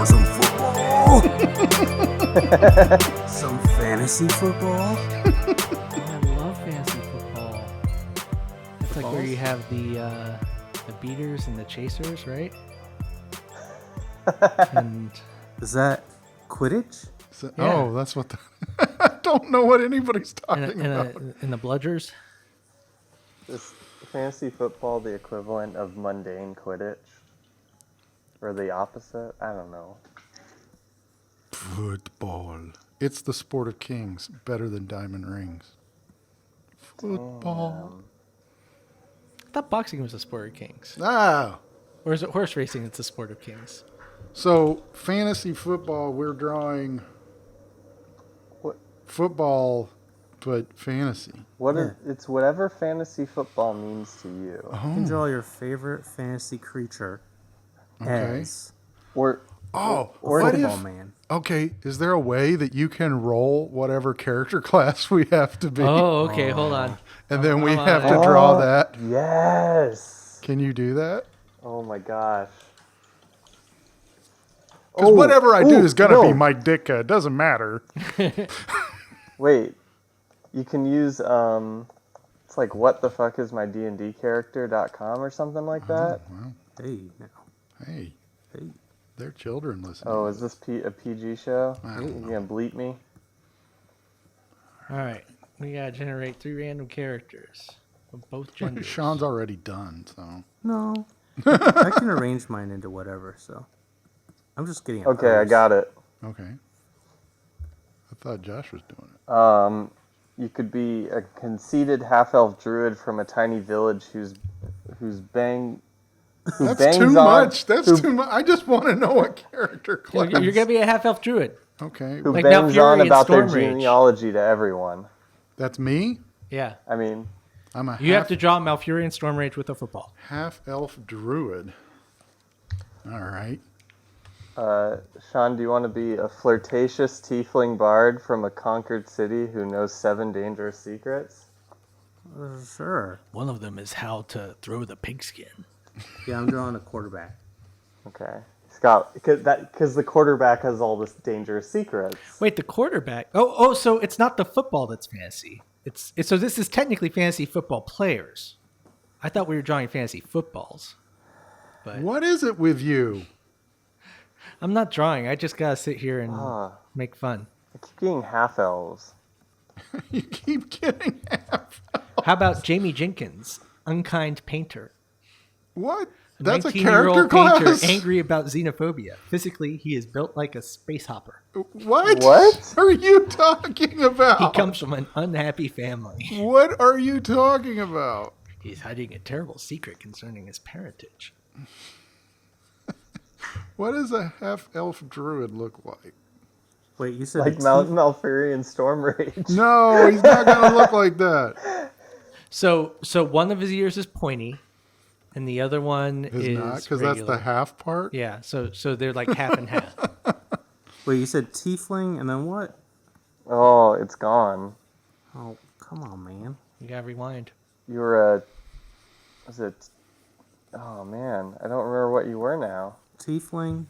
for some football? Some fantasy football? I love fantasy football. It's like where you have the beaters and the chasers, right? And Is that Quidditch? So, Yeah. Oh, that's what the... I don't know what anybody's talking about. and the bludgers. Is fantasy football the equivalent of mundane Quidditch? Or the opposite? I don't know. Football. It's the sport of kings. Better than diamond rings. Football. I thought boxing was a sport of kings. Ah! Or is it horse racing? It's a sport of kings. So, fantasy football, we're drawing What? football, but fantasy. It's whatever fantasy football means to you. You can draw your favorite fantasy creature as Or Oh, Or what football if... man. Okay, is there a way that you can roll whatever character class we have to be? Oh, okay. Hold on. and then we I'm on have it. to draw that? yes. Can you do that? Oh my gosh. Because whatever I do is going to be no. Mike Ditka. It doesn't matter. Wait. You can use it's like what the fuck is my D&D character.com or something like that. Wow. Hey, now. Hey, Hey. they're children listening. Oh, is this a PG show? I You don't know. gonna bleep me? All right. We got to generate 3 random characters of both genders. Sean's already done, so. No. I can arrange mine into whatever, so. I'm just getting a Okay, I pose. got it. Okay. I thought Josh was doing it. You could be a conceited half-elf druid from a tiny village who That's bangs too on, much. That's who, I just want to know what character You're class. going to be a half-elf druid. Okay. who like bangs Malfurion on about their Stormrage. genealogy to everyone. That's me? Yeah. I mean, I'm a You have to draw Malfurion Stormrage with a football. half-elf druid. All right. Sean, do you want to be a flirtatious tiefling bard from a conquered city who knows 7 dangerous secrets? Sure. One of them is how to throw the pigskin. Yeah, I'm drawing a quarterback. Okay. Scott, because the quarterback has all this dangerous secrets. Wait, the quarterback. Oh, so it's not the football that's fantasy. It's so this is technically fantasy football players. I thought we were drawing fantasy footballs. But What is it with you? I'm not drawing. I just gotta sit here and make fun. I keep getting half-elves. You keep getting half. How about Jamie Jenkins, unkind painter? What? A That's a 19-year-old character painter class? angry about xenophobia. Physically, he is built like a space hopper. What? What? are you talking about? He comes from an unhappy family. What are you talking about? He's hiding a terrible secret concerning his parentage. What does a half-elf druid look like? Wait, you said Like Malfurion Stormrage. No, he's not going to look like that. So one of his ears is pointy, and the other one Is is not, because that's regular. the half part? Yeah, so they're like half and half. Wait, you said tiefling and then what? Oh, it's gone. Oh, come on, man. You gotta rewind. You were a... Was it... Oh, man. I don't remember what you were now. Tiefling,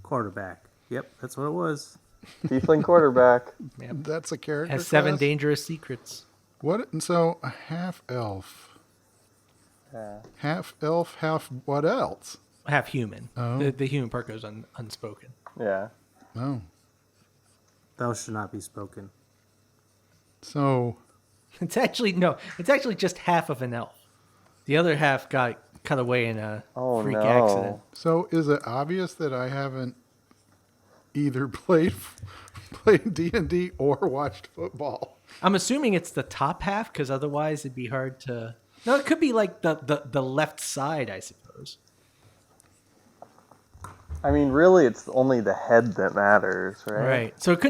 quarterback. Yep, that's what it was. Tiefling quarterback. Yep. That's a character Has 7 class? dangerous secrets. What? And so a half-elf. Yeah. Half-elf, half what else? Half human. Oh. The human part goes unspoken. Yeah. Oh. Thou should not be spoken. So, It's actually just half of an elf. The other half got cut away in a Oh, freak no. accident. so is it obvious that I haven't either played D&D or watched football? I'm assuming it's the top half because otherwise it'd be hard to. No, it could be like the left side, I suppose. I mean, really, it's only the head that matters, right? Right. So it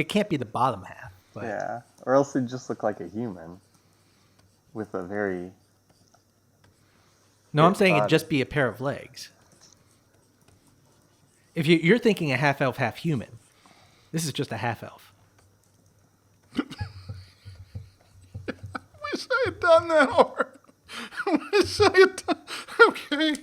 can't be the bottom half. But Yeah. Or else it'd just look like a human. With a very... No, I'm Good saying it'd body. just be a pair of legs. If you're thinking a half elf, half human, this is just a half elf. Wish I had done that already. Wish I had done... Okay.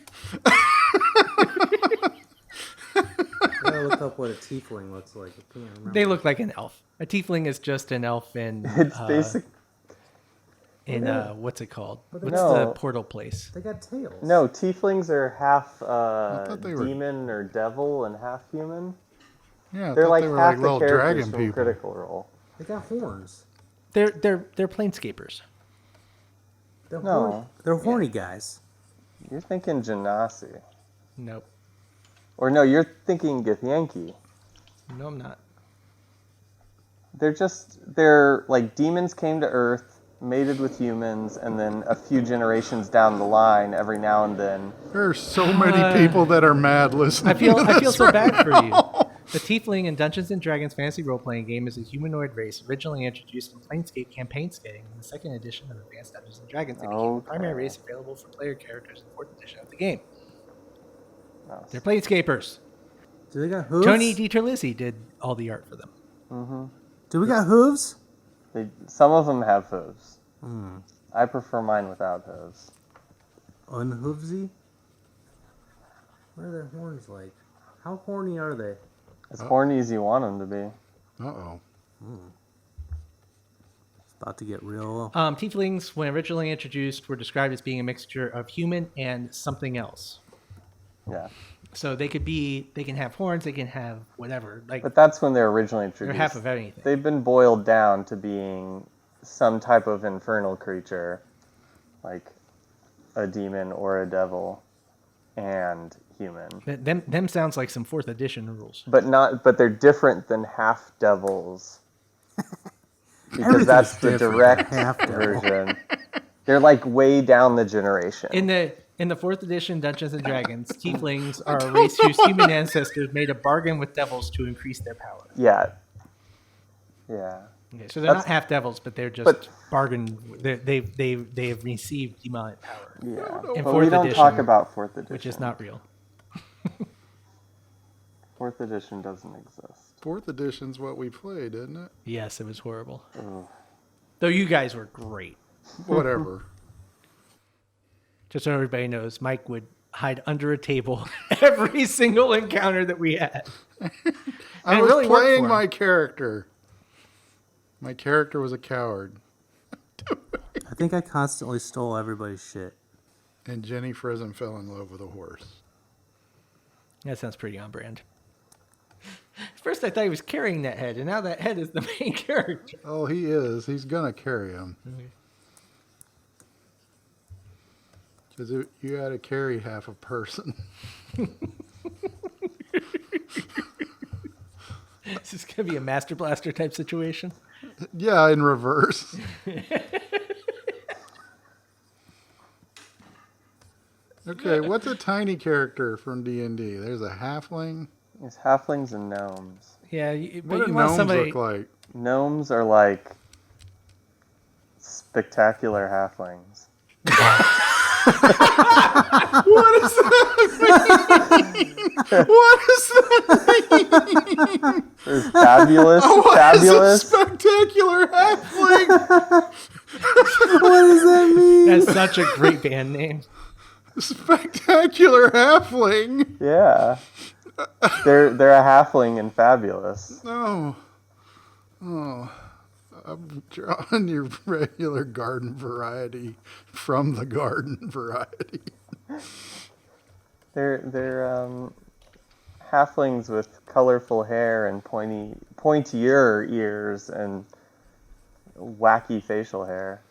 what a tiefling looks like. I can't remember. They look like an elf. A tiefling is just an elf in It's basic. what's it called? But What's No. the portal place? They got tails. No, tieflings are half thought they were- demon or devil and half human. Yeah, I They're thought like they were half like the little characters dragon from people. Critical Role. They got horns. They're planescapers. They're No. horny. They're horny guys. You're thinking Genasi. Nope. Or no, you're thinking Githyanki. No, I'm not. They're like demons came to Earth, mated with humans, and then a few generations down the line, every now and then. There are so many people that are mad listening. I feel to this so right bad now. for you. The Tiefling in Dungeons and Dragons fantasy role-playing game is a humanoid race originally introduced in Planescape campaign setting in the second edition of Advanced Dungeons and Dragons. It became the primary race available for player characters in the fourth edition of the game. No. They're Planescapers. Do they got hooves? Tony DiTerlizzi did all the art for them. Do we got hooves? Some of them have hooves. I prefer mine without hooves. Unhoovesy? What are their horns like? How horny are they? As horny as you want them to be. Uh-oh. It's about to get real. Tieflings, when originally introduced, were described as being a mixture of human and something else. Yeah. So they can have horns, they can have whatever. Like But that's when they're originally they're introduced. half of anything. They've been boiled down to being some type of infernal creature, like a demon or a devil, and human. Them sounds like some fourth edition rules. But they're different than half devils. Because Everything's that's the different than direct half-devil. version. They're like way down the generation. In the fourth edition Dungeons and Dragons, Tieflings are a race whose human ancestors made a bargain with devils to increase their power. Yeah. Okay, so they're not half devils, but they're just But- bargain. They have received demonic power, Yeah. In But fourth we don't edition, talk about fourth edition. which is not real. Fourth edition doesn't exist. Fourth edition's what we played, isn't it? Yes, it was horrible. Ugh. Though you guys were great. Whatever. Just so everybody knows, Mike would hide under a table every single encounter that we had. I it was really worked playing for him. my character. My character was a coward. I think I constantly stole everybody's shit. And Jenny Frizen fell in love with a horse. That sounds pretty on brand. At first, I thought he was carrying that head, and now that head is the main character. Oh, he is. He's going to carry him. Because you got to carry half a person. Is this going to be a Master Blaster type situation? Yeah, in reverse. Okay, what's a tiny character from D&D? There's a halfling. It's halflings and gnomes. Yeah, What but do you want gnomes somebody. look like? Gnomes are like spectacular halflings. What is that mean? What does that mean? There's fabulous, What fabulous. is a spectacular halfling? What does that mean? That's such a great band name. Spectacular halfling? Yeah. They're a halfling and fabulous. No. Oh. I'm drawing your regular garden variety from the garden variety. They're halflings with colorful hair and pointier ears and wacky facial hair.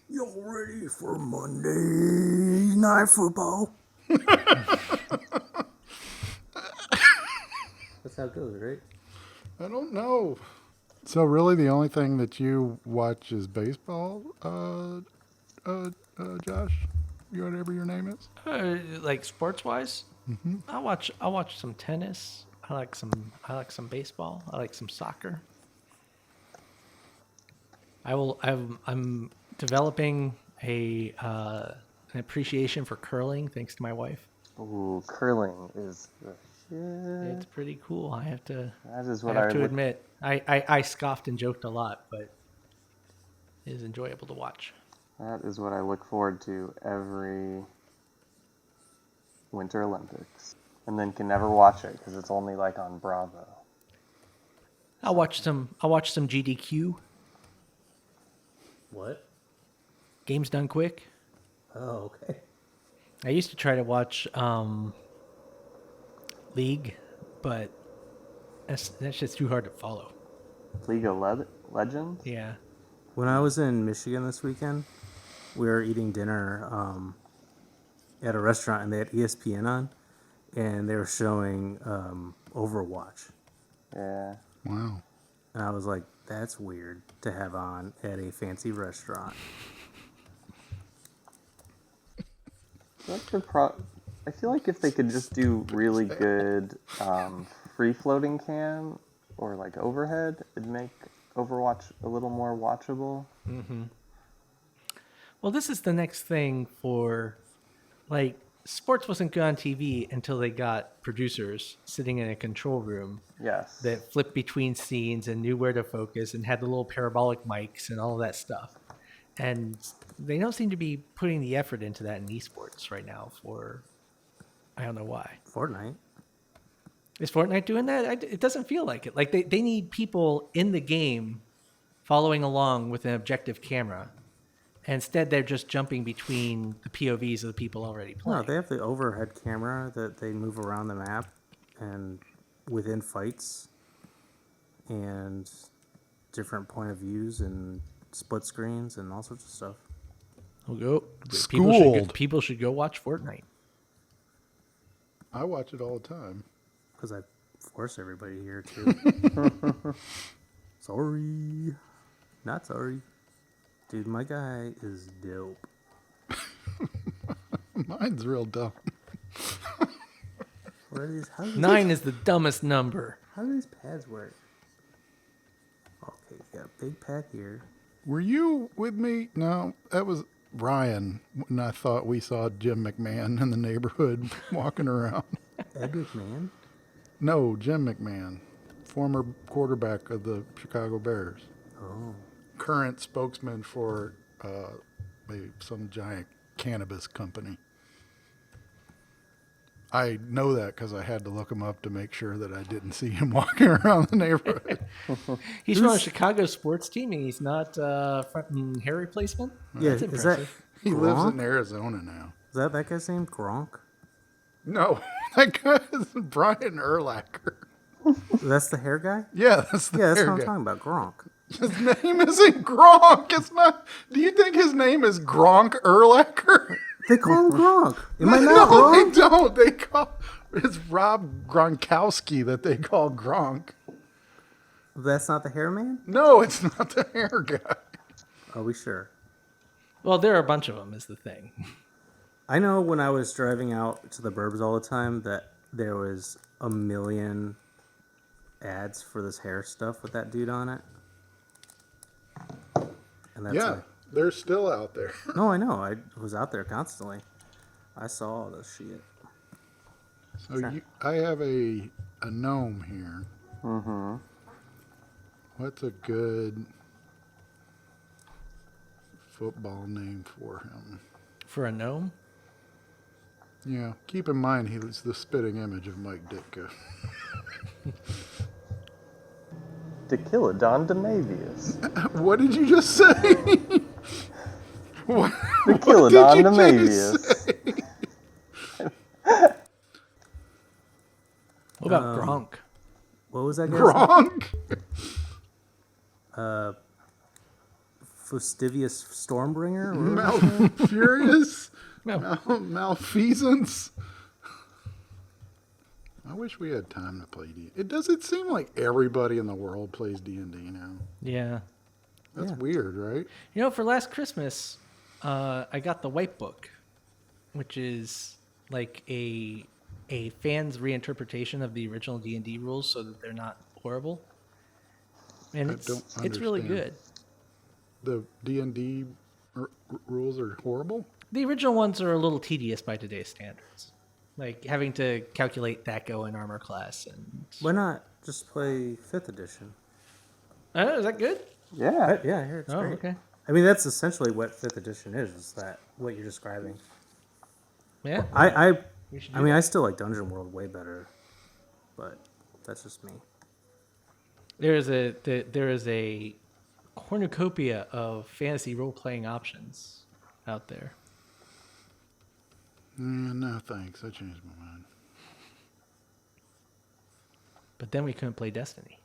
Y'all ready for Monday Night Football? That's how it goes, right? I don't know. So really the only thing that you watch is baseball, Josh? Whatever your name is? Like sports wise, I'll watch some tennis. I like some baseball. I like some soccer. I'm developing an appreciation for curling thanks to my wife. Ooh, curling is the shit. It's pretty cool. I have to That is I what have I to look. admit. I scoffed and joked a lot, but it is enjoyable to watch. That is what I look forward to every Winter Olympics. and then can never watch it because it's only like on Bravo. I'll watch some GDQ. What? Games Done Quick. Oh, okay. I used to try to watch League, but that's just too hard to follow. League of Legends? Yeah. When I was in Michigan this weekend, we were eating dinner at a restaurant, and they had ESPN on, and they were showing Overwatch. Yeah. Wow. And I was like, that's weird to have on at a fancy restaurant. I feel like if they could just do really good free floating cam or like overhead, it'd make Overwatch a little more watchable. Well, this is the next thing for, like, sports wasn't good on TV until they got producers sitting in a control room Yes. that flipped between scenes and knew where to focus and had the little parabolic mics and all of that stuff. And they don't seem to be putting the effort into that in esports right now for, I don't know why. Fortnite. Is Fortnite doing that? It doesn't feel like it. Like they need people in the game following along with an objective camera. Instead, they're just jumping between the POVs of the people already playing. No, they have the overhead camera that they move around the map and within fights and different point of views and split screens and all sorts of stuff. We'll go. Schooled. People should go watch Fortnite. I watch it all the time. Because I force everybody here too. Sorry. Not sorry. Dude, my guy is dope. Mine's real dumb. What are these? 9 is the dumbest number. How do these pads work? Okay, got a big pad here. Were you with me? No, that was Brian. When I thought we saw Jim McMahon in the neighborhood walking around. Ed McMahon? No, Jim McMahon, former quarterback of the Chicago Bears. Oh. Current spokesman for some giant cannabis company. I know that because I had to look him up to make sure that I didn't see him walking around the neighborhood. He's from a Chicago sports team, and he's not front hair replacement. Yeah, That's is that impressive. He lives Gronk? in Arizona now. Is that guy's name? Gronk? No, that guy is Brian Urlacher. That's the hair guy? Yeah, that's the Yeah, that's hair what I'm guy. talking about. Gronk. His name isn't Gronk. It's not. Do you think his name is Gronk Urlacher? They call him Gronk. Am I not No, wrong? they don't. They call it's Rob Gronkowski that they call Gronk. That's not the hair man? No, it's not the hair guy. Are we sure? Well, there are a bunch of them, is the thing. I know when I was driving out to the burbs all the time that there was a million ads for this hair stuff with that dude on it. And that's Yeah, like, they're still out there. no, I know. I was out there constantly. I saw all this shit. So I have a gnome here. Mm-hmm. What's a good football name for him? For a gnome? Yeah, keep in mind he was the spitting image of Mike Ditka. Dekiladon Demavius. What did you just say? What Dekiladon did you Demavius. just say? What about Gronk? What was that guy's Gronk? name? Fastidious Stormbringer? Or what was his name? Furious? No. Malfeasance? I wish we had time to play D&D. It seem like everybody in the world plays D&D now. Yeah. That's Yeah. weird, right? You know, for last Christmas, I got the White Book, which is like a fan's reinterpretation of the original D&D rules so that they're not horrible. And I it's don't really understand. good. The D&D rules are horrible? The original ones are a little tedious by today's standards. Like having to calculate THAC0 and armor class and Why not just play 5th edition? is that good? Yeah. Yeah, I hear it's Oh, great. okay. I mean, that's essentially what 5th edition is that what you're describing. Yeah. I We should. I mean, I still like Dungeon World way better, but that's just me. there is a cornucopia of fantasy role playing options out there. No, thanks. I changed my mind. But then we couldn't play Destiny.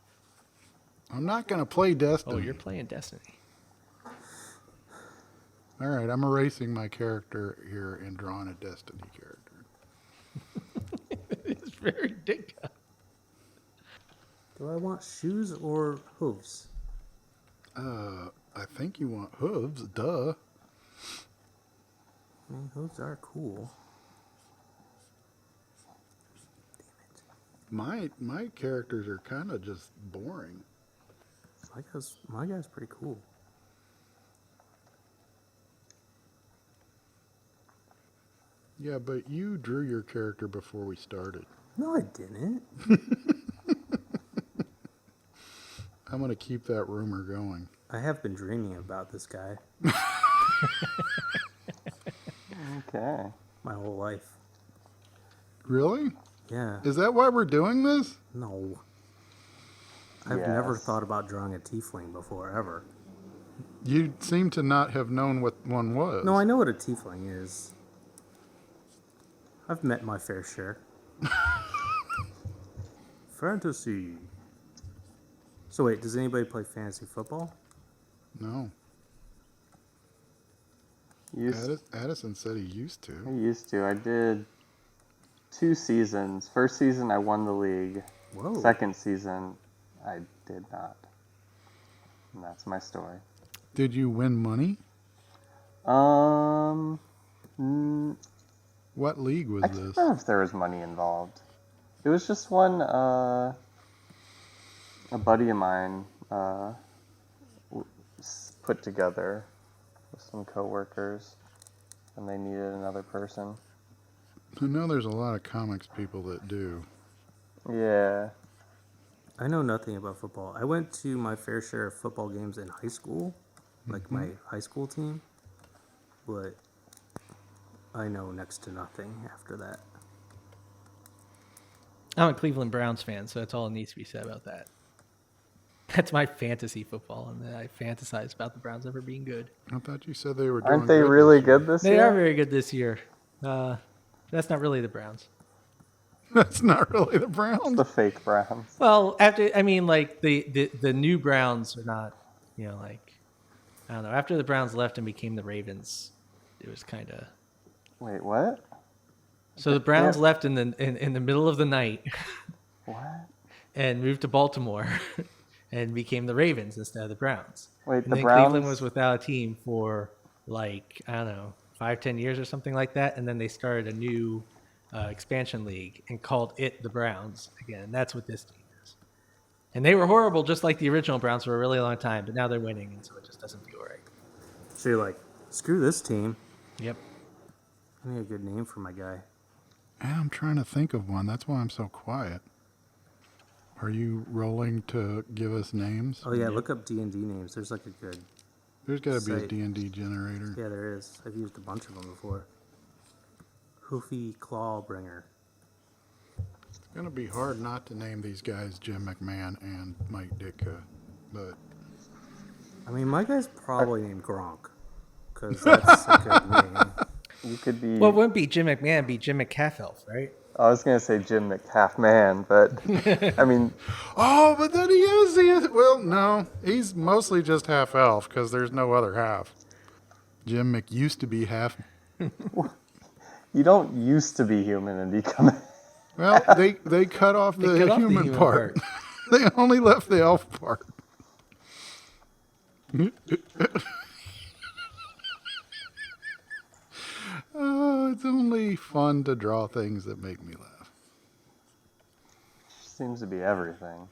I'm not going to play Destiny. Oh, you're playing Destiny. All right, I'm erasing my character here and drawing a Destiny character. It's very dick. Do I want shoes or hooves? I think you want hooves, duh. I mean, hooves are cool. My characters are kind of just boring. My guy's pretty cool. Yeah, but you drew your character before we started. No, I didn't. I'm going to keep that rumor going. I have been dreaming about this guy Okay. my whole life. Really? Yeah. Is that why we're doing this? No. I've never Yes. thought about drawing a tiefling before, ever. You seem to not have known what one was. No, I know what a tiefling is. I've met my fair share. Fantasy. So wait, does anybody play fantasy football? No. Addison said he used I to. used to. I did 2 seasons. First season, I won the league. Whoa. Second season, I did not. And that's my story. Did you win money? Mm, What league was I can't this? remember if there was money involved. It was just one, a buddy of mine put together with some coworkers, and they needed another person. I know there's a lot of comics people that do. Yeah. I know nothing about football. I went to my fair share of football games in high school, like my high school team, but I know next to nothing after that. I'm a Cleveland Browns fan, so that's all that needs to be said about that. That's my fantasy football, and then I fantasize about the Browns ever being good. I thought you said they were doing Aren't they good really this year. good this They year? are very good this year. That's not really the Browns. That's not really the Browns. The fake Browns. Well, like the new Browns are not, like, I don't know. After the Browns left and became the Ravens, it was kind of. Wait, what? So the Browns Yeah. left in the middle of the night What? and moved to Baltimore and became the Ravens instead of the Browns. Wait, And the then Browns. Cleveland was without a team for like, I don't know, 5-10 years or something like that, and then they started a new expansion league and called it the Browns again. And that's what this team is. And they were horrible, just like the original Browns for a really long time, but now they're winning, and so it just doesn't feel right. So you're like, screw this team. Yep. I need a good name for my guy. Yeah, I'm trying to think of one. That's why I'm so quiet. Are you rolling to give us names? Oh yeah, look up D&D names. There's like a good. There's got to be a Site. D&D generator. Yeah, there is. I've used a bunch of them before. Hoofy Clawbringer. It's going to be hard not to name these guys Jim McMahon and Mike Ditka, but I mean, my guy's probably named Gronk, because that's a good name. You could be. Well, it wouldn't be Jim McMahon, it'd be Jim McCaffell, right? I was gonna say Jim McHalfman, but I mean, oh, but then he is the well, no, he's mostly just half elf because there's no other half. Jim Mc used to be half. you don't used to be human and become. Well, they cut off the cut off the human human part. They only left the elf part. Oh, it's only fun to draw things that make me laugh. Seems to be everything.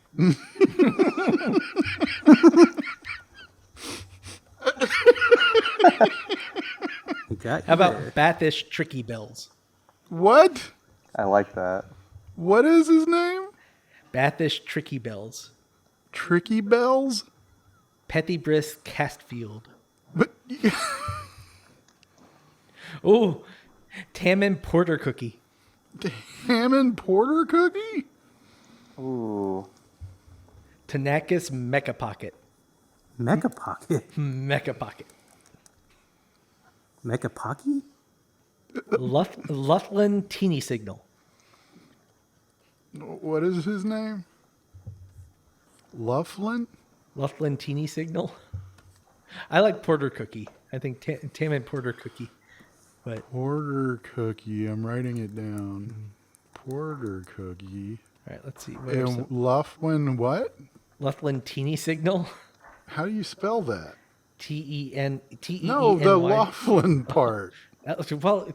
He got How you about there. Bathish Tricky Bills? What? I like that. What is his name? Bathish Tricky Bills. Tricky Bells? Pettibris Castfield. But Oh, Tammin Porter Cookie. Hammond Porter cookie? Ooh. Tanakis Mecha Pocket. Mecha Pocket. Mecha Pocket. Mecha Pocky? Luthlin Teeny Signal. What is his name? Lufflin? Luthlin Teeny Signal. I like Porter Cookie. I think Tam Porter Cookie. But Porter cookie. I'm writing it down. Porter cookie. all right, let's see. And Lufflin what? Luthlin Teeny Signal. How do you spell that? T-E-N-T-E-N-Y. No, the Lufflin part. Well,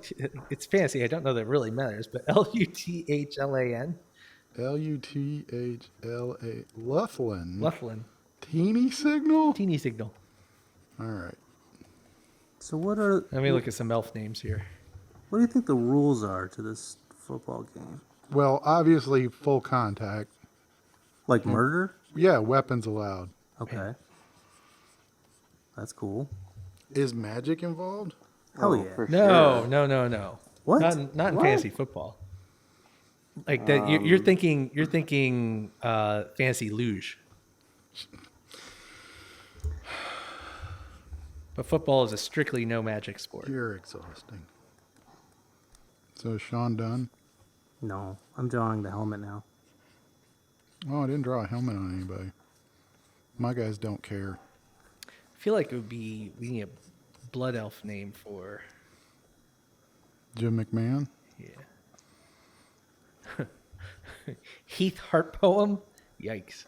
it's fancy. I don't know that it really matters, but L-U-T-H-L-A-N. L-U-T-H-L-A. Lufflin. Luthlin. Teeny signal? Teeny Signal. All right. So what are? Let me look at some elf names here. What do you think the rules are to this football game? Well, obviously, full contact. Like murder? Yeah, weapons allowed. Okay. That's cool. Is magic involved? Hell yeah. For No, sure. no. What? Not in What? fantasy football. Like that, you're thinking fantasy luge. But football is a strictly no magic sport. You're exhausting. So is Sean done? No, I'm drawing the helmet now. Oh, I didn't draw a helmet on anybody. My guys don't care. I feel like we need a blood elf name for Jim McMahon? yeah. Heath Heart Poem. Yikes.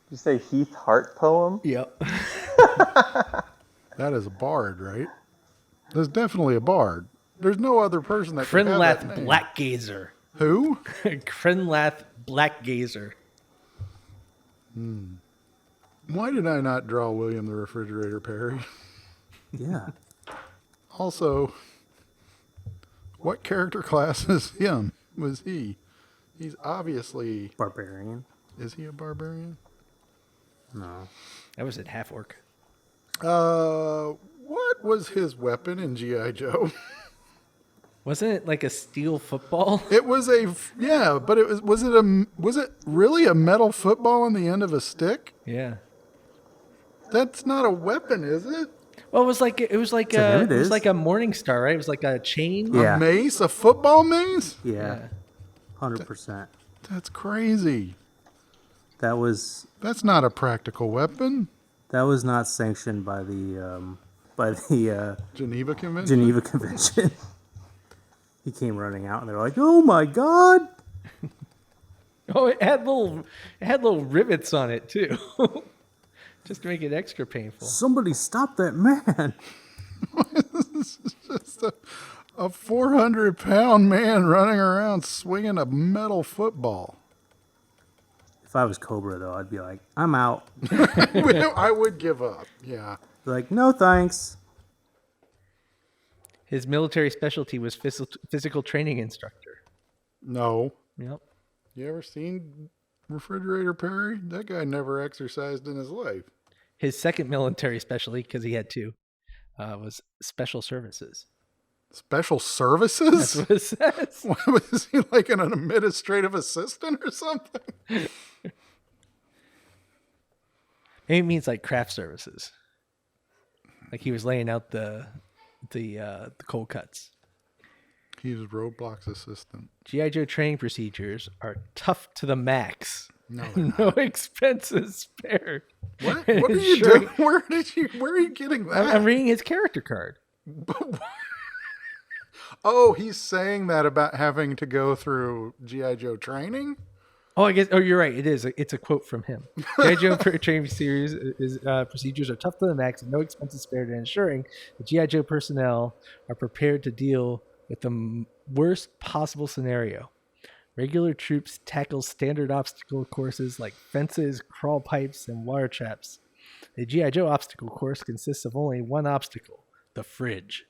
Did you say Heath Hart poem? Yep. That is a bard, right? There's definitely a bard. There's no other person that could have that Krenlath name. Blackgazer. Who? Krenlath Blackgazer. Why did I not draw William the Refrigerator Perry? Yeah. Also, what character class is him? Was he? He's obviously... Barbarian. Is he a barbarian? No. That was at half orc. What was his weapon in G.I. Joe? Wasn't it like a steel football? It was yeah, but was it really a metal football on the end of a stick? Yeah. That's not a weapon, is it? Well, it was like To him it was is. like a morning star, right? It was like a chain. Yeah. A mace? A football mace? Yeah. 100%. That's crazy. That's That's not a practical weapon. not sanctioned by the Geneva Convention? Geneva Convention. He came running out, and they're like, "Oh my god!" Oh, it had little rivets on it too, just to make it extra painful. Somebody stop that man! Just a 400-pound man running around swinging a metal football. If I was Cobra, though, I'd be like, "I'm out." I would give up. Yeah. Like, no thanks. His military specialty was physical training instructor. No. Yep. You ever seen Refrigerator Perry? That guy never exercised in his life. His second military specialty, because he had two, was special services. Special That's services? what it says. What, was he like an administrative assistant or something? Maybe it means like craft services. Like he was laying out the cold cuts. He was Roadblock's assistant. G.I. Joe training procedures are tough to the max. No, they're No expenses spared. What? What are you Sure. doing? Where are you getting that? I'm reading his character card. Oh, he's saying that about having to go through G.I. Joe training? Oh, I guess. Oh, you're right. It is. It's a quote from him. G.I. Joe training series procedures are tough to the max and no expenses spared in ensuring the G.I. Joe personnel are prepared to deal with the worst possible scenario. Regular troops tackle standard obstacle courses like fences, crawl pipes, and water traps. The G.I. Joe obstacle course consists of only one obstacle, the fridge.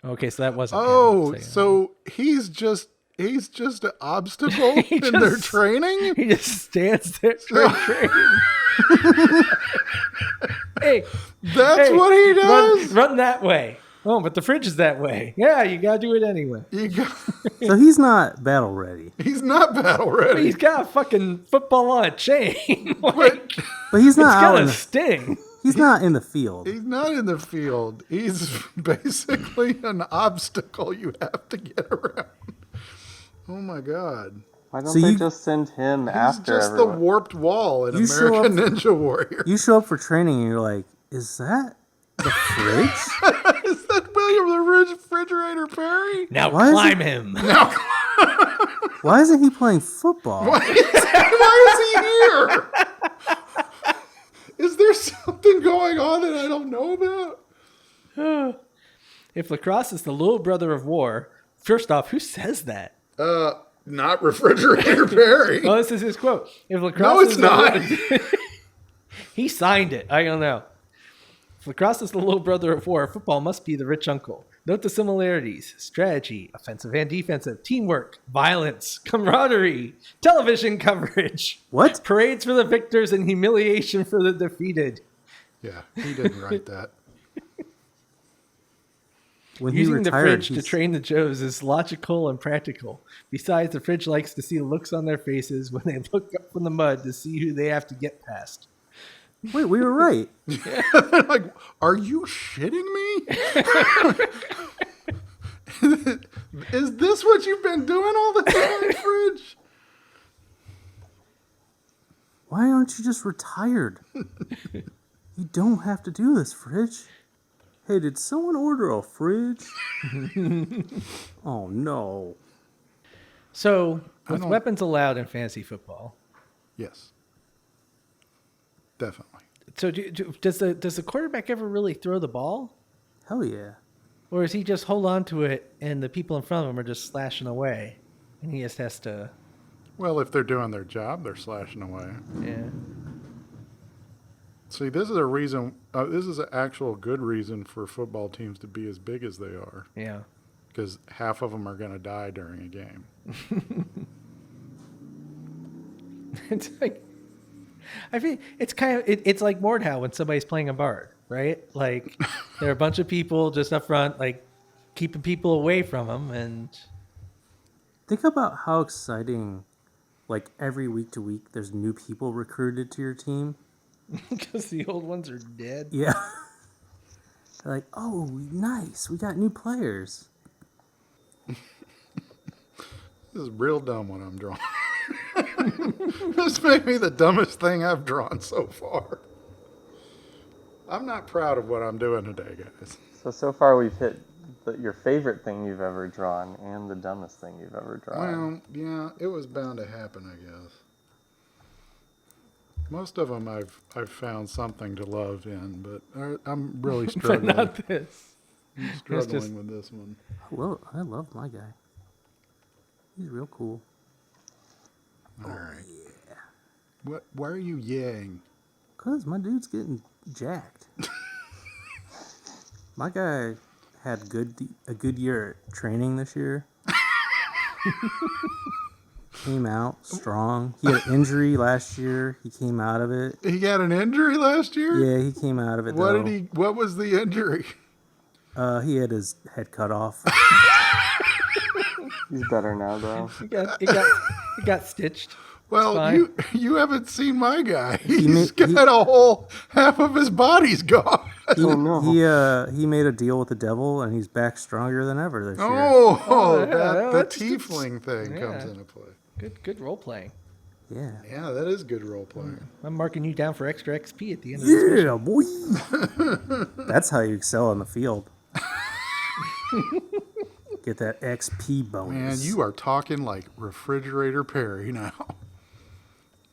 Okay, so that wasn't Oh, him saying so he's just an obstacle He in their just- training? He just stands there training. Hey, That's hey, what he does? Run that way. Oh, but the fridge is that way. Yeah, you gotta do it anyway. So he's not battle ready. He's not battle ready. He's got a fucking football on a chain. But But he's It's not out. gonna sting. He's not in the field. he's not in the field. He's basically an obstacle you have to get around. Oh my God. Why don't So they you- just send him He's after just everyone? the warped wall in You show American up- Ninja Warrior. You show up for training and you're like, is that the fridge? Is that William the Refrigerator Perry? Now Why is climb him. Why isn't he playing football? Why is he here? Is there something going on that I don't know about? If lacrosse is the little brother of war, first off, who says that? Not Refrigerator Perry. Well, this is his quote. If lacrosse No, it's is not. He signed it. I don't know. If lacrosse is the little brother of war, football must be the rich uncle. Note the similarities: strategy, offensive and defensive, teamwork, violence, camaraderie, television coverage, What? parades for the victors, and humiliation for the defeated. Yeah, he didn't write that. When he Using the retired, fridge to he's- train the Joes is logical and practical. Besides, the fridge likes to see the looks on their faces when they look up from the mud to see who they have to get past. Wait, we were right. Like, are you shitting me? Is this what you've been doing all the time, Fridge? Why aren't you just retired? You don't have to do this, Fridge. Hey, did someone order a fridge? Oh, no. So, with don't- weapons allowed in fantasy football, Yes, definitely. so does the quarterback ever really throw the ball? Hell yeah. Or does he just hold on to it and the people in front of him are just slashing away? And he just has to, Well, if they're doing their job, they're slashing away. yeah. See, this is a reason. This is an actual good reason for football teams to be as big as they are, Yeah. because half of them are going to die during a game. It's like, I think it's kind of, it's like Mordhau when somebody's playing a bard, right? Like, there are a bunch of people just up front, like, keeping people away from him. And Think about how exciting, like, every week to week, there's new people recruited to your team. because the old ones are dead. Yeah. They're like, oh, nice. We got new players. This is real dumb what I'm drawing. This may be the dumbest thing I've drawn so far. I'm not proud of what I'm doing today, guys. So far we've hit your favorite thing you've ever drawn and the dumbest thing you've ever drawn. Well, yeah, it was bound to happen, I guess. Most of them I've found something to love in, but I'm really But struggling. not this. I'm struggling just- with this one. I love my guy. He's real cool. All right. What? Why are you yang? Because my dude's getting jacked. My guy had a good year at training this year. Came out strong. He had an injury last year. He came out of it. He got an injury last year. Yeah, he came out of it. What though. did he? What was the injury? He had his head cut off. He's better now, though. It got stitched. Well, fine. you haven't seen my guy. He He's ma- he- got a whole half of his body's gone. He, Oh, no. he made a deal with the devil, and he's back stronger than ever this year. Oh, yeah, that, the that's- tiefling thing comes yeah. into play. Good role playing. Yeah. Yeah, that is good role playing. I'm marking you down for extra XP at the end of this mission. Yeah, boy. That's how you excel on the field. Get that XP bonus. Man, you are talking like Refrigerator Perry now.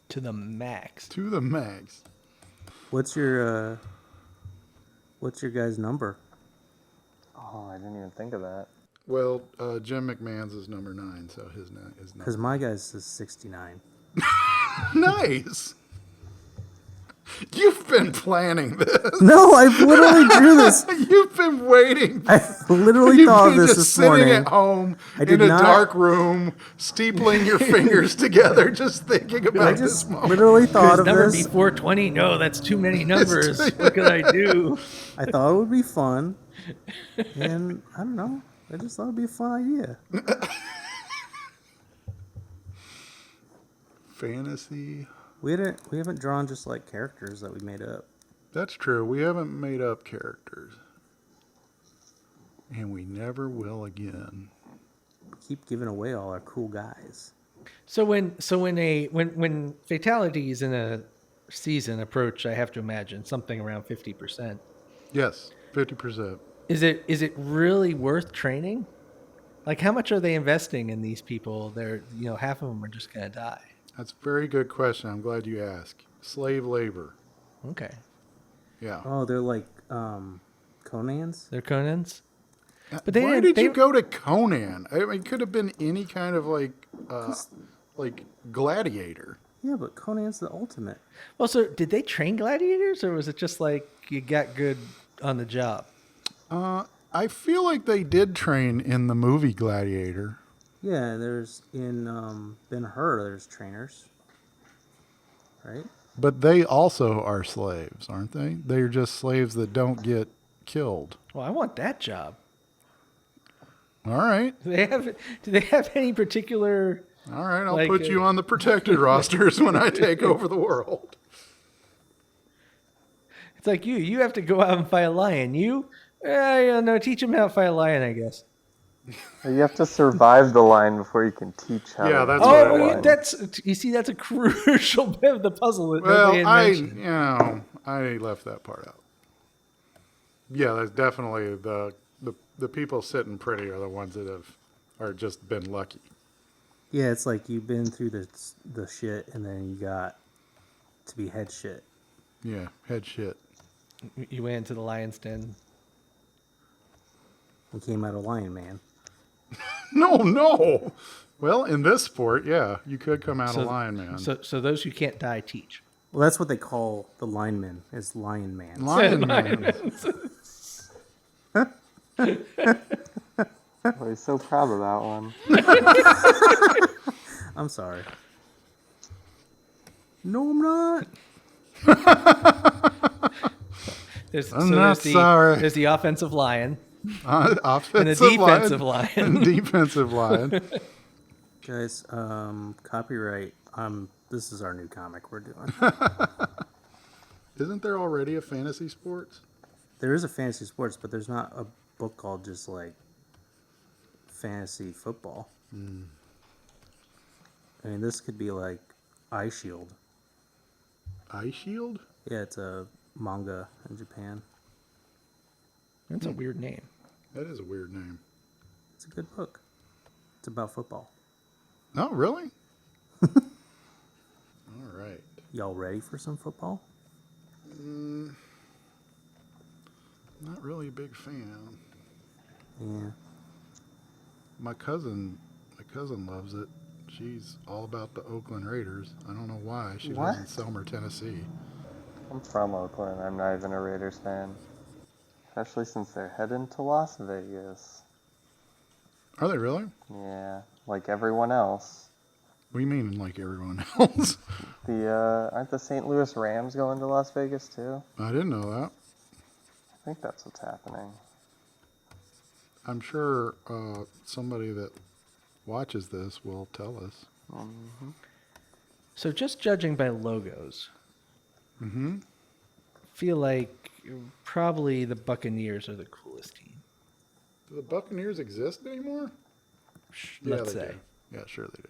To the max. To the max. What's your guy's number? Oh, I didn't even think of that. Well, Jim McMahon's is number 9, so his is Because my guy's is 69. nice. You've been planning this. No, I literally drew this. You've been waiting. I literally You've thought of been this just this sitting morning. at home I did in a not- dark room, steepling your fingers together, just thinking about I this just moment. literally thought Could of number this. be 420? No, that's too many numbers. What could I do? I thought it would be fun. And I don't know. I just thought it'd be a fun idea. Fantasy. We haven't drawn just like characters that we made up. That's true. We haven't made up characters. And we never will again. We keep giving away all our cool guys. So when fatalities in a season approach, I have to imagine something around 50%. Yes, 50%. Is it really worth training? Like, how much are they investing in these people? They're, half of them are just gonna die. That's a very good question. I'm glad you asked. Slave labor. Okay, Yeah. Oh, they're like Conans? they're Conans. But Why did you go to Conan? I mean, it could have been any kind of like gladiator. Yeah, but Conan's the ultimate. Well, so did they train gladiators, or was it just like you got good on the job? I feel like they did train in the movie Gladiator. Yeah, there's in Ben-Hur, there's trainers. Right? But they also are slaves, aren't they? They're just slaves that don't get killed. Well, I want that job. All right. Do they have any particular? All right. I'll Like, put you on the protected rosters when I take over the world. It's like you have to go out and fight a lion. No, teach them how to fight a lion, I guess. You have to survive the line before you can teach how. Yeah, to that's do what the I line. That's a crucial bit of the puzzle that Well, nobody had mentioned. I left that part out. Yeah, that's definitely the people sitting pretty are the ones that are just been lucky. Yeah, it's like you've been through the shit and then you got to be head shit. Yeah, head shit. You went into the lion's den. We came out of Lion Man. No. Well, in this sport, yeah, you could come out a lion man. So those who can't die teach. Well, that's what they call the linemen, is Lion Man. Lion man. Oh, he's so proud of that one. I'm sorry. No, I'm not. Sorry. There's the offensive lion Offensive and the defensive lion. And defensive line. Guys, copyright. This is our new comic we're doing. Isn't there already a fantasy sports? There is a fantasy sports, but there's not a book called just like fantasy football. I mean, this could be like Eye Shield. Eye Shield? Yeah, it's a manga in Japan. That's a weird name. That is a weird name. It's a good book. It's about football. Oh, really? All right. Y'all ready for some football? Not really a big fan. Yeah. My cousin loves it. She's all about the Oakland Raiders. I don't know why. She lives in What? Selmer, Tennessee. I'm from Oakland. I'm not even a Raiders fan. Especially since they're heading to Las Vegas. Are they really? Yeah, like everyone else. What do you mean, like everyone else? Aren't the St. Louis Rams going to Las Vegas too? I didn't know that. I think that's what's happening. I'm sure somebody that watches this will tell us. So just judging by logos, feel like probably the Buccaneers are the coolest team. Do the Buccaneers exist anymore? Let's they say. do. Yeah, sure they do.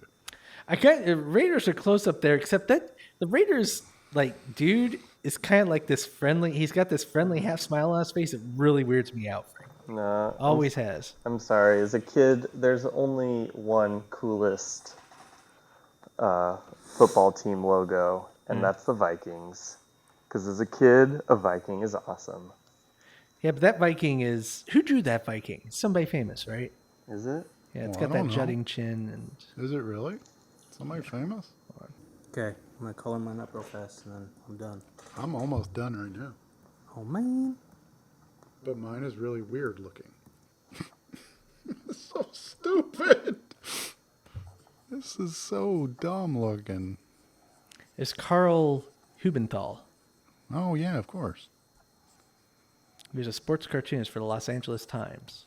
Raiders are close up there, except that the Raiders, like, dude is kind of like this friendly. He's got this friendly half smile on his face. It really weirds me out. No. Always has. I'm sorry. As a kid, there's only one coolest football team logo, and that's the Vikings. Because as a kid, a Viking is awesome. Yeah, but that Viking is who drew that Viking? It's somebody famous, right? Is it? Yeah, it's Well, got I don't that know. jutting chin and. Is it really? Somebody famous? Okay, I'm gonna color mine up real fast and then I'm done. I'm almost done right now. Oh man. But mine is really weird looking. It's so stupid. This is so dumb looking. It's Carl Hubenthal. Oh, yeah, of course. He was a sports cartoonist for the Los Angeles Times.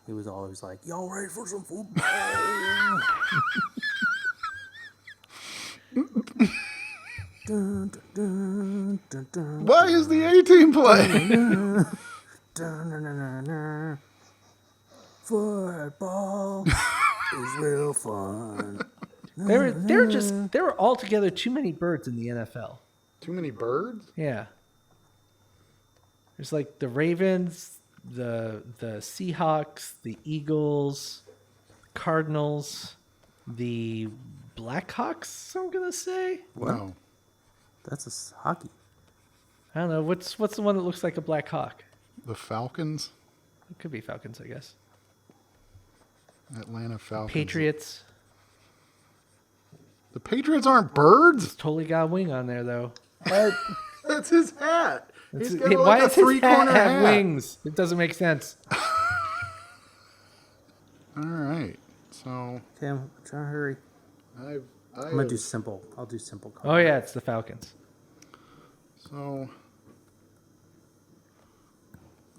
He was always like, "Y'all ready for some football?" Dun, dun, dun, dun, Why is the A-Team playing? dun, dun, dun, dun, dun. Football is real fun. There were altogether too many birds in the NFL. Too many birds? Yeah. There's like the Ravens, the Seahawks, the Eagles, Cardinals, the Blackhawks, I'm gonna say. No. That's a hockey. I don't know. What's the one that looks like a Black Hawk? The Falcons? It could be Falcons, I guess. Atlanta Falcons. Patriots. The Patriots aren't birds? Totally got a wing on there though. That's his hat. He's got Why like a does his hat three-corner have hat. wings? It doesn't make sense. All right. So Okay, I'm trying to hurry. I'm gonna have- do simple. I'll do simple. Oh yeah, it's the Falcons. So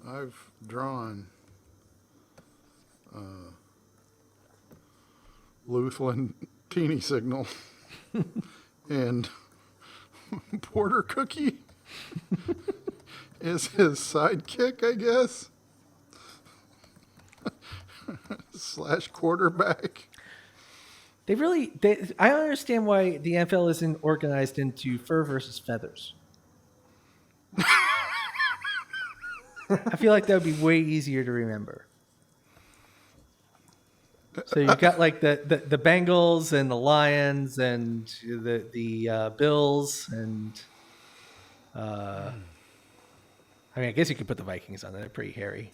I've drawn Lutheran teeny signal and Porter Cookie is his sidekick, I guess. / quarterback. I don't understand why the NFL isn't organized into fur versus feathers. I feel like that would be way easier to remember. So you've got like the Bengals and the Lions and the Bills and I mean I guess you could put the Vikings on there. They're pretty hairy.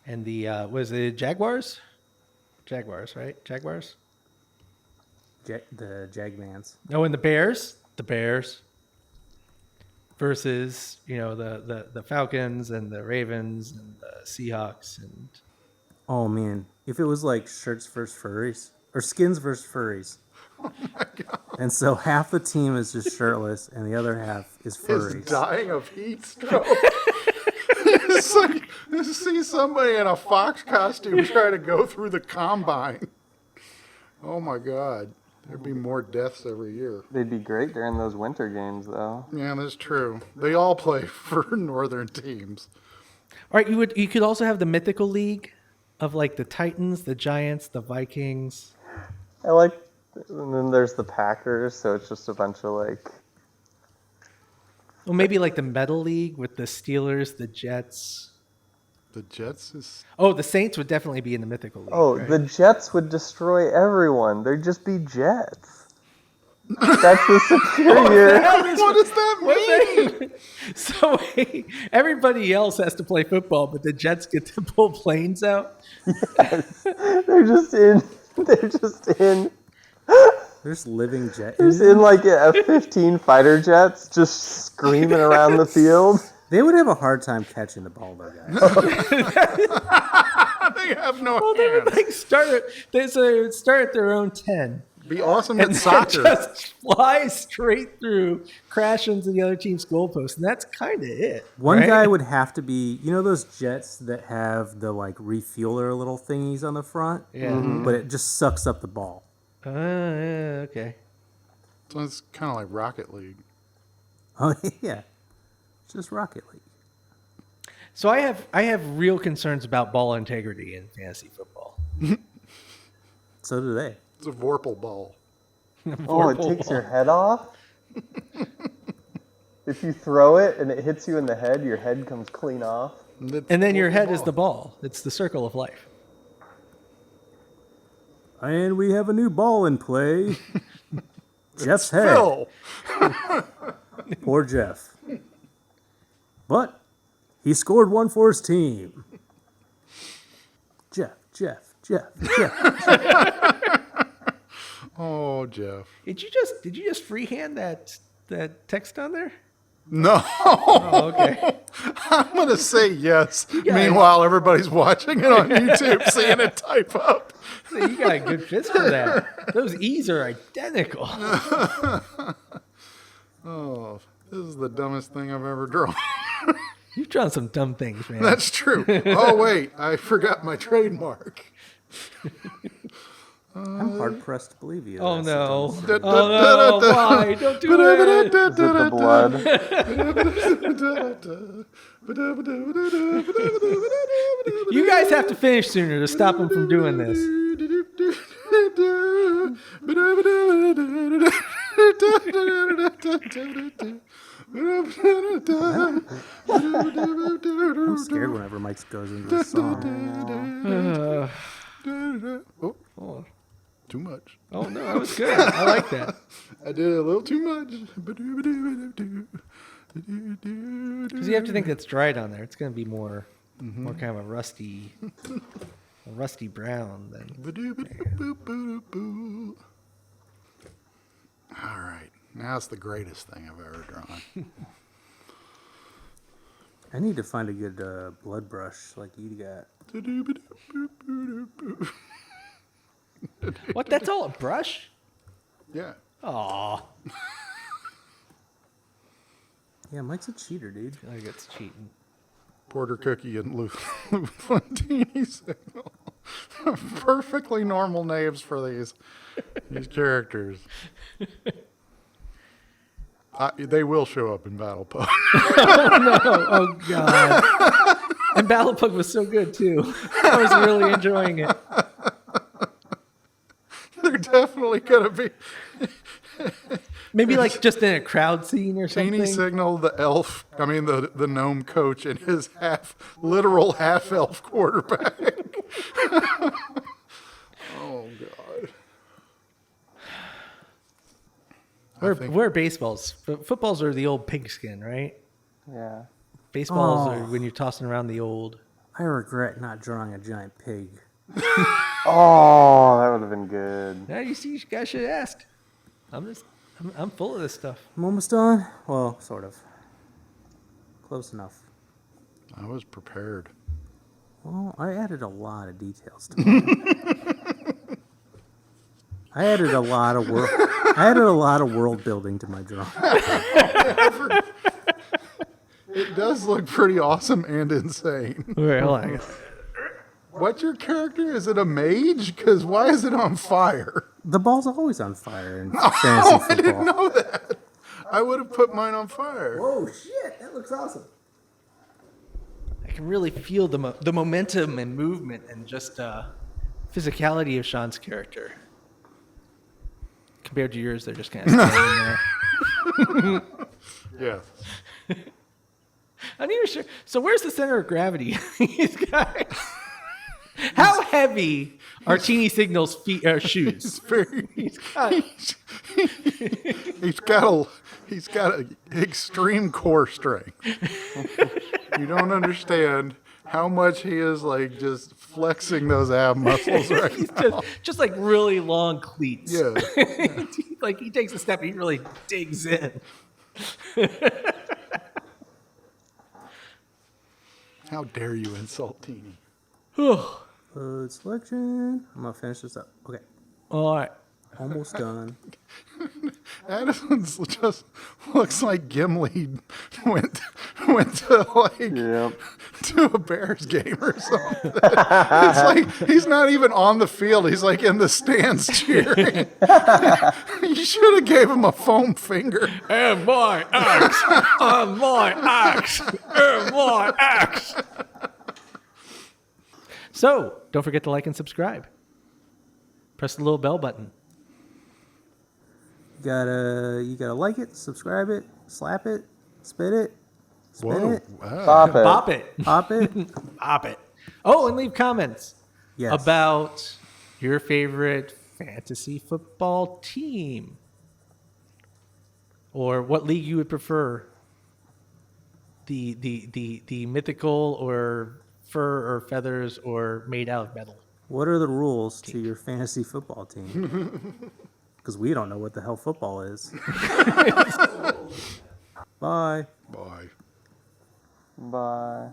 And the was it Jaguars? Jaguars, right? Jaguars? The Jagmans. Oh, and the Bears? The Bears. Versus, the Falcons and the Ravens and the Seahawks and Oh man, if it was like shirts versus furries or skins versus furries. Oh my god! And so half the team is just shirtless and the other half is Is furries. dying of heat stroke. It's like to see somebody in a fox costume try to go through the combine. Oh my god. There'd be more deaths every year. They'd be great during those winter games, though. Yeah, that's true. They all play for northern teams. all right, you could also have the mythical league of like the Titans, the Giants, the Vikings. I like, and then there's the Packers, so it's just a bunch of like. Well, maybe like the Metal League with the Steelers, the Jets. The Jets is Oh, the Saints would definitely be in the mythical league. Oh, right? the Jets would destroy everyone. There'd just be Jets. That's the superior. what does that mean? So everybody else has to play football, but the Jets get to pull planes out. They're just in. There's living jet. Just in like F-15 fighter jets, just screaming around the field. They would have a hard time catching the ball, though, guys. They have no Well, they would hands. like start at their own 10. Be awesome And at then soccer. just fly straight through, crash into the other team's goalpost, and that's kind of it. One right? guy would have to be, those jets that have the like refueler little thingies on the front, Yeah. but it just sucks up the ball. Yeah, okay. So it's kind of like Rocket League. Oh yeah, it's just Rocket League. So I have real concerns about ball integrity in fantasy football. So do they. It's a Vorpal ball. Oh, it takes your head off? If you throw it and it hits you in the head, your head comes clean off. And then your head is the ball. It's the circle of life. And we have a new ball in play. Jeff's head. Phil. Poor Jeff. But he scored one for his team. Jeff. Oh, Jeff. Did you just freehand that text on there? No. Oh, okay. I'm going to say yes. Yeah. Meanwhile, everybody's watching it on YouTube, seeing it type up. So you got a good fist for that. Those E's are identical. Oh, this is the dumbest thing I've ever drawn. You've drawn some dumb things, man. That's true. Oh, wait. I forgot my trademark. I'm hard pressed to believe you. Oh That's the no. dumbest thing. Oh no, why? Don't do it. Is it the blood? You guys have to finish sooner to stop him from doing this. I'm scared whenever Mike goes into this song. Oh, too much. Oh no, that was good. I like that. I did a little too much. Because you have to think that's dried on there. It's going to be more kind of a rusty brown than. All right, now it's the greatest thing I've ever drawn. I need to find a good blood brush like you got. What? That's all a brush? Yeah. Aw. Yeah, Mike's a cheater, dude. I think it's cheating. Porter Cookie and Lou Flantini Signal. Perfectly normal names for these characters. They will show up in Battle Pug. Oh god. And Battle Pug was so good too. I was really enjoying it. They're definitely gonna be Maybe like just in a crowd scene or something. Teeny Signal, the elf. I mean the gnome coach and his literal half elf quarterback. Oh god. We're baseballs. Footballs are the old pigskin, right? Yeah. Baseballs are when you're tossing around the old. I regret not drawing a giant pig. Oh, that would have been good. Now you see, you guys should have asked. I'm full of this stuff. I'm almost done. Well, sort of. Close enough. I was prepared. Well, I added a lot of details to it. I added a lot of world building to my drawing. It does look pretty awesome and insane. Wait, hold on. What's your character? Is it a mage? Because why is it on fire? The ball's always on fire in fantasy Oh, football. I didn't know that. I would have put mine on fire. Oh shit, that looks awesome. I can really feel the momentum and movement and just physicality of Sean's character. Compared to yours, they're just kind of standing there. Yeah. I'm not even sure. So where's the center of gravity? These guys. How heavy are Teeny Signal's feet or shoes? He's got a extreme core strength. You don't understand how much he is like just flexing those ab muscles right He's now. just like really long cleats. Yeah. Like he takes a step and he really digs in. How dare you insult Teeny? Load selection. I'm gonna finish this up. Okay, All right. almost done. Addison's just looks like Gimli went to like Yep. to a Bears game or something. It's like he's not even on the field. He's like in the stands cheering. You should have gave him a foam finger. And my axe. And my axe. And my axe. So, don't forget to like and subscribe. Press the little bell button. You gotta like it, subscribe it, slap it, spit it, spin Whoa. it, Wow. Stop it. Pop it. pop it. Pop it. Oh, and leave comments Yes. about your favorite fantasy football team. Or what league you would prefer. The mythical or fur or feathers or made out of metal. What are the rules to your fantasy football team? Because we don't know what the hell football is. Bye. Bye. Bye.